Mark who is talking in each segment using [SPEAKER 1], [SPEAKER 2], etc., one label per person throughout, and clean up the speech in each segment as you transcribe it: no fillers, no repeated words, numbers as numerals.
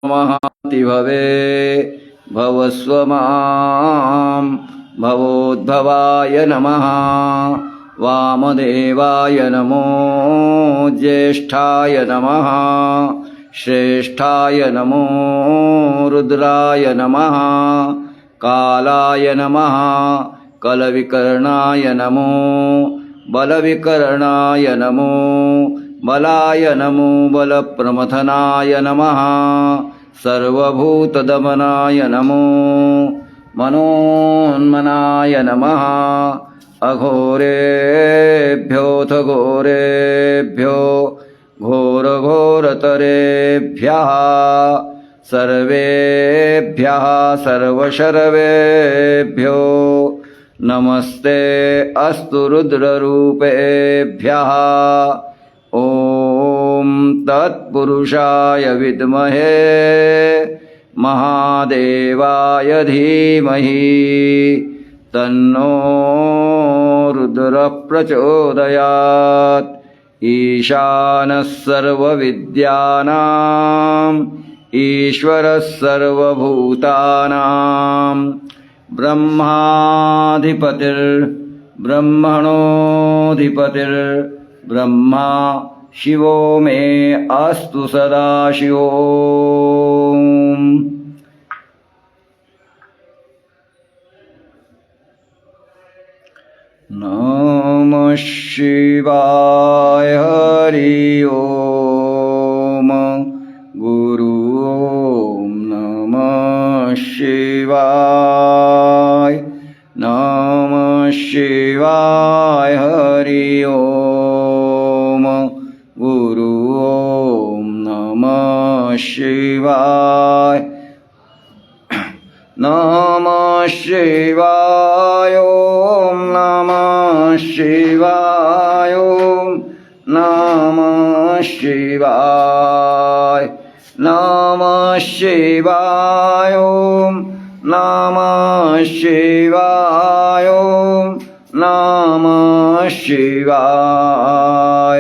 [SPEAKER 1] महाति भवे भवस्व मां भवोद्भवाय नमः। वामदेवाय नमो ज्येष्ठाय नमः। श्रेष्ठाय नमो रुद्राय नमः। कालाय नमः। कलविकर्णाय नमो बलविकर्णाय नमो बलाय नमो बलप्रमथनाय नमः। सर्वभूतदमनाय नमो मनोन्मनाय नमः। अघोरेभ्योऽथ घोरेभ्यो घोरघोरतरेभ्यः सर्वेभ्यः सर्वशर्वेभ्यो नमस्ते अस्तु रुद्ररूपेभ्यः। ॐ तत्पुरुषाय विद्महे महादेवाय धीमहि तन्नो रुद्रः प्रचोदयात्। ईशानः सर्वविद्यानाम् ईश्वरः सर्वभूतानां ब्रह्माधिपतिर्ब्रह्मणोऽधिपतिर्ब्रह्मा शिवो मे अस्तु सदाशिवो। नमः शिवाय हरि ओम गुरु ओम नमः शिवाय। नमः शिवाय हरि ओम गुरु ओम नमः शिवाय। नमः शिवाय ओम नमः शिवाय ओम नमः शिवाय। नमः शिवाय ओम नमः शिवाय ओम नमः शिवाय।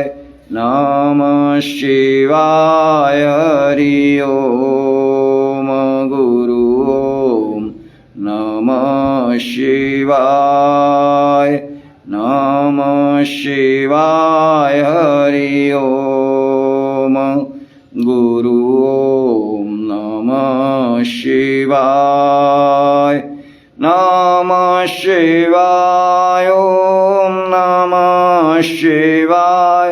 [SPEAKER 1] नमः शिवाय हरि ओम गुरु ओम नमः शिवाय। नमः शिवाय हरि ओम गुरु ओम नमः शिवाय। नमः शिवाय ओम नमः शिवाय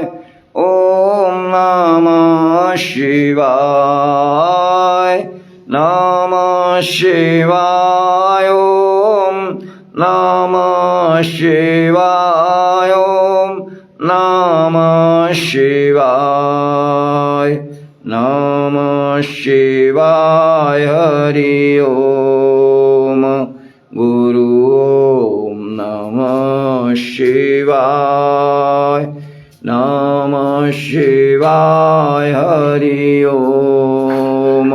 [SPEAKER 1] ओम नमः शिवाय। नमः शिवाय ओम नमः शिवाय ओम नमः शिवाय। नमः शिवाय हरि ओम गुरु ओम नमः शिवाय। नमः शिवाय हरि ओम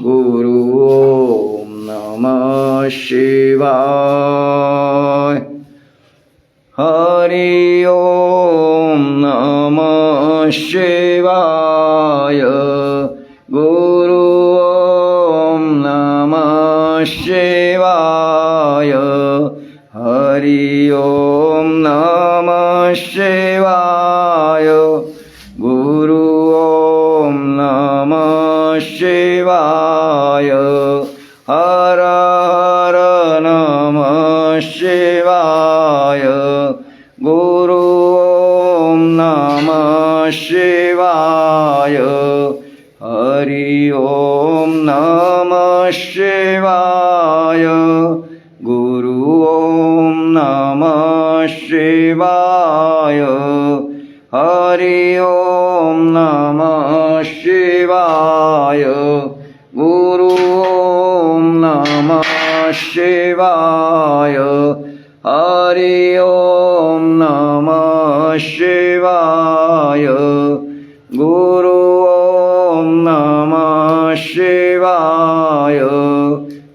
[SPEAKER 1] गुरु ओम नमः शिवाय। हरि ओम नमः शिवाय गुरु ओम नमः शिवाय। हरि ओम नमः शिवाय गुरु ओम नमः शिवाय। हर हर नमः शिवाय गुरु ओम नमः शिवाय। हरि ओम नमः शिवाय गुरु ओम नमः शिवाय। हरि ओम नमः शिवाय गुरु ओम नमः शिवाय। हरि ओम नमः शिवाय गुरु ओम नमः शिवाय।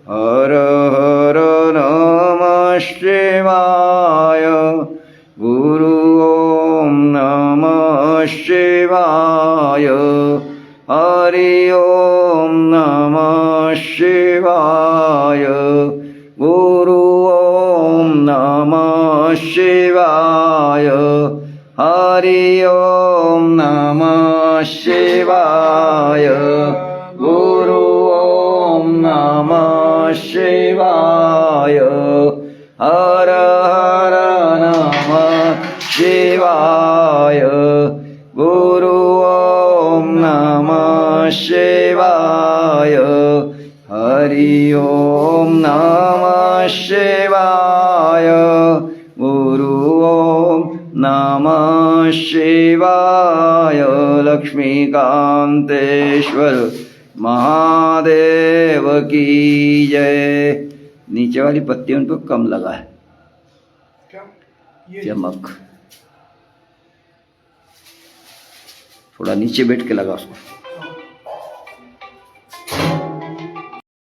[SPEAKER 1] हर हर नमः शिवाय गुरु ओम नमः शिवाय। हरि ओम नमः शिवाय गुरु ओम नमः शिवाय हरि ओम नमः शिवाय गुरु ओम नमः शिवाय हर हर नमः शिवाय गुरु ओम नमः शिवाय हरि ओम नमः शिवाय गुरु ओम नमः शिवाय। लक्ष्मीकांतेश्वर महादेव की जय। नीचे वाली पत्तियों पर कम लगा है चमक, थोड़ा नीचे बैठ के लगा उसको।